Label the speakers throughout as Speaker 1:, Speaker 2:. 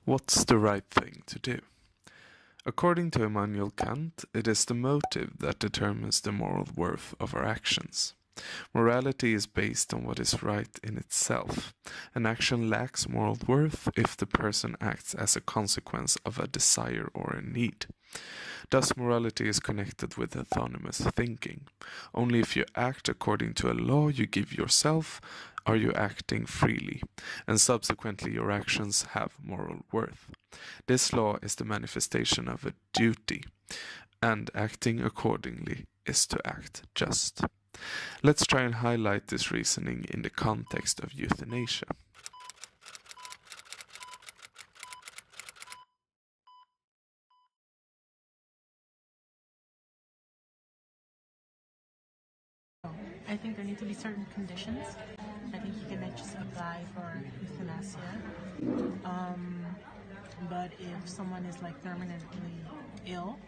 Speaker 1: What's the right thing to do? According to Immanuel Kant, it is the motive that determines the moral worth of our actions. Morality is based on what is right in itself. An action lacks moral worth if the person acts as a consequence of a desire or a need. Thus, morality is connected with autonomous thinking. Only if you act according to a law you give yourself are you acting freely, and subsequently your actions have moral worth. This law is the manifestation of a duty, and acting accordingly is to act just. Let's try and highlight this reasoning in the context of euthanasia.
Speaker 2: I think there need to be certain conditions. I think you can just apply for euthanasia. But if someone is like permanently ill,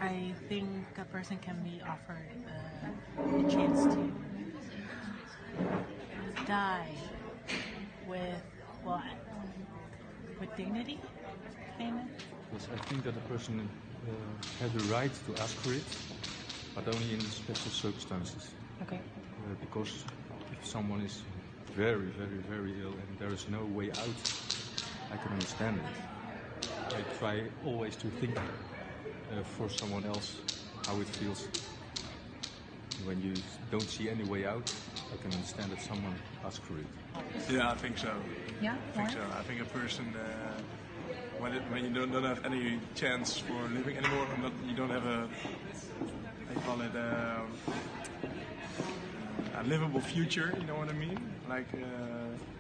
Speaker 2: I think a person can be offered a chance to die with dignity, payment.
Speaker 3: Yes, I think that a person has the right to ask for it, but only in special circumstances.
Speaker 2: Okay.
Speaker 3: Because if someone is very, very, very ill and there is no way out, I can understand it. I try always to think for someone else how it feels. When you don't see any way out, I can understand that someone asks for it.
Speaker 4: Yeah, I think so.
Speaker 2: Yeah,
Speaker 4: I think so. I think a person, when you don't have any chance for living anymore, you don't have a, how you call it, a livable future. You know what I mean? Like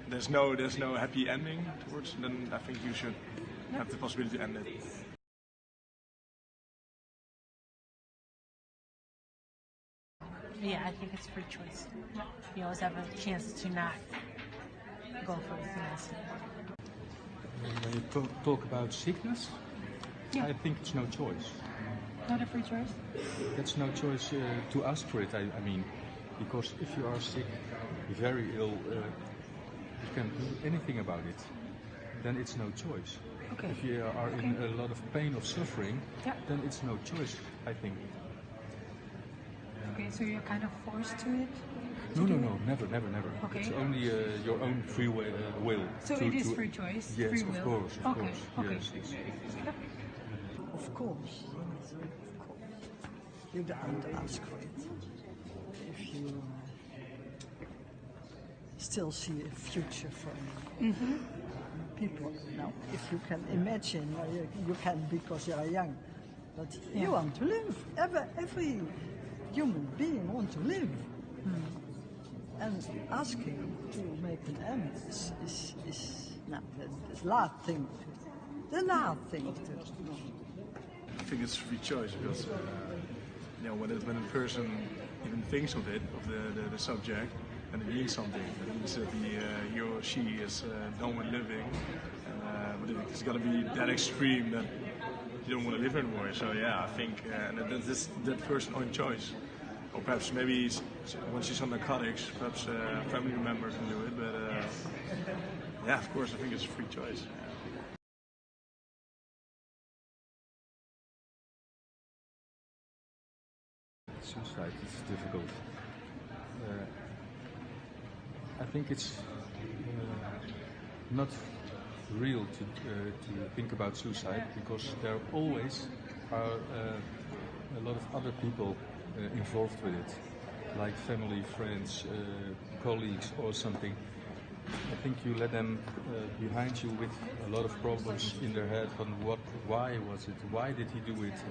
Speaker 4: there's no happy ending towards. Then I think you should have the possibility to end it.
Speaker 2: Yeah, I think it's free choice. You always have a chance to not go for euthanasia.
Speaker 3: When you talk about sickness,
Speaker 2: Yeah.
Speaker 3: I think it's no choice.
Speaker 2: Not a free choice?
Speaker 3: That's no choice to ask for it, I mean. Because if you are sick, very ill, you can't do anything about it. Then it's no choice.
Speaker 2: Okay.
Speaker 3: If you are in a lot of pain or suffering,
Speaker 2: Yeah.
Speaker 3: then it's no choice, I think.
Speaker 2: Okay, so you're kind of forced to it?
Speaker 3: No, never.
Speaker 2: Okay.
Speaker 3: It's only your own free will.
Speaker 2: So it is free choice?
Speaker 3: Yes,
Speaker 2: free
Speaker 3: of
Speaker 2: will?
Speaker 3: course.
Speaker 2: Okay.
Speaker 3: Yes.
Speaker 5: Of course. You don't ask for it. If you still see a future for people. Now, if you can imagine, you can because you are young, but you want to live. Every human being wants to live. And asking to make an end is the last thing. The last thing to do.
Speaker 4: I think it's free choice because when a person even thinks of it, of the subject, and it means something. It means that he or she is done with living, but it's got to be that extreme that you don't want to live anymore. So yeah, I think that's that person's own choice. Or perhaps maybe when she's on narcotics, perhaps a family member can do it. But yeah, of course, I think it's a free choice.
Speaker 3: Suicide is difficult. I think it's not real to think about suicide because there always are a lot of other people involved with it, like family, friends, colleagues or something. I think you let them behind you with a lot of problems in their head on why was it, why did he do it?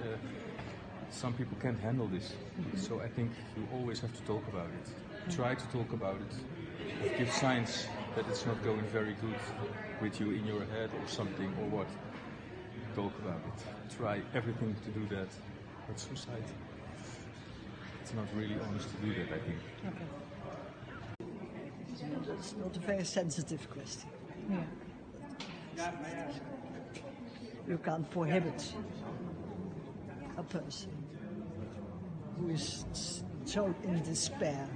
Speaker 3: Some people can't handle this, so I think you always have to talk about it. Try to talk about it. Give signs that it's not going very good with you in your head or something or what. Talk about it. Try everything to do that. But suicide, it's not really honest to do that, I think.
Speaker 2: Okay.
Speaker 5: That's not a very sensitive question.
Speaker 2: Yeah.
Speaker 5: You can't prohibit a person who is so in despair.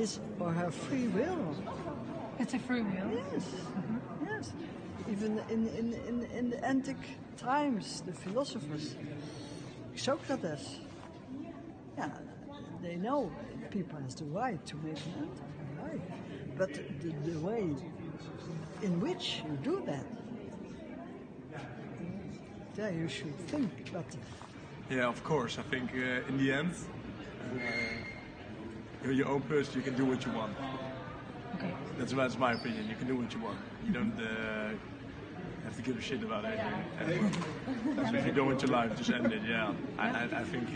Speaker 5: his or her free will.
Speaker 2: It's a free will.
Speaker 5: Yes, yes. Even in the antique times, the philosophers, Socrates, yeah, they know people has the right to make an end of their life, but the way in which you do that, there you should think. But
Speaker 4: Yeah, of course. I think in the end, you're your own person. You can do what you want.
Speaker 2: Okay.
Speaker 4: That's my opinion. You can do what you want. You don't have to give a shit about anything. So if you go into life, just end it. Yeah, I think.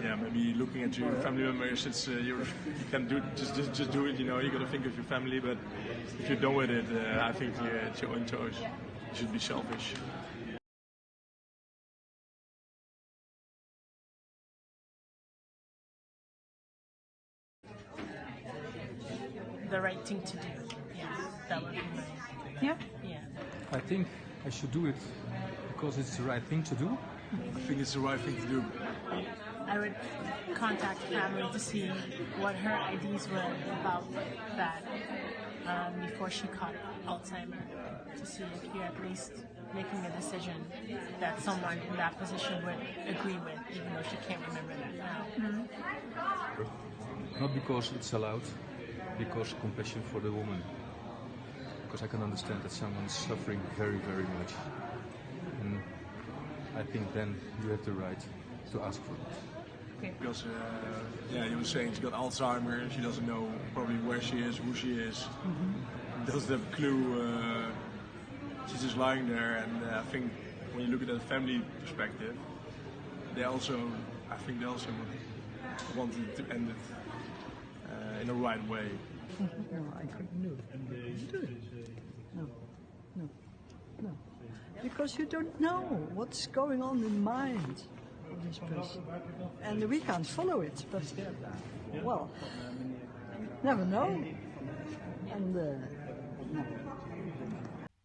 Speaker 4: Yeah, maybe looking at your family members, it's you can do just do it. You know, you got to think of your family. But if you're done with it, I think it's your own choice. You should be selfish.
Speaker 2: The right thing to do. Yeah, that would be my.
Speaker 6: Yeah.
Speaker 2: Yeah.
Speaker 3: I think I should do it because it's the right thing to do.
Speaker 4: I think it's the right thing to do.
Speaker 2: I would contact family to see what her ideas were about that before she caught Alzheimer, to see if you're at least making a decision that someone in that position would agree with, even though she can't remember that now.
Speaker 3: Not because it's allowed, because compassion for the woman. Because I can understand that someone's suffering very, very much. And I think then you have the right to ask for it.
Speaker 4: Because, yeah, you were saying she got Alzheimer, she doesn't know probably where she is, who she is, doesn't have a clue, she's just lying there, and I think when you look at the family perspective, I think they also wanted to end it in the right way.
Speaker 5: no, I couldn't do it. No. Because you don't know what's going on in the mind of this person. And we can't follow it, but, well, never know. And, no.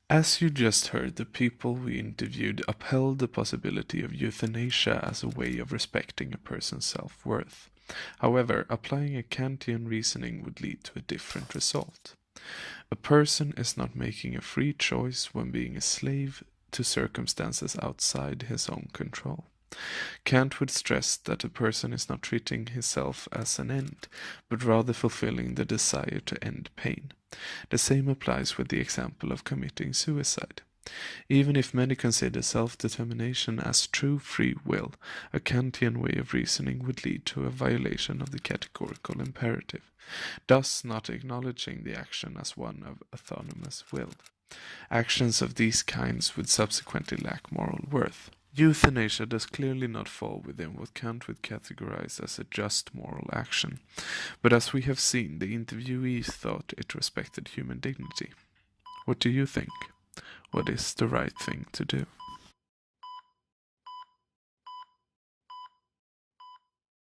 Speaker 1: As you just heard, the people we interviewed upheld the possibility of euthanasia as a way of respecting a person's self-worth. However, applying a Kantian reasoning would lead to a different result. A person is not making a free choice when being a slave to circumstances outside his own control. Kant would stress that a person is not treating himself as an end, but rather fulfilling the desire to end pain. The same applies with the example of committing suicide. Even if many consider self-determination as true free will, a Kantian way of reasoning would lead to a violation of the categorical imperative, thus not acknowledging the action as one of autonomous will. Actions of these kinds would subsequently lack moral worth. Euthanasia does clearly not fall within what Kant would categorize as a just moral action, but as we have seen, the interviewees thought it respected human dignity. What do you think? What is the right thing to do?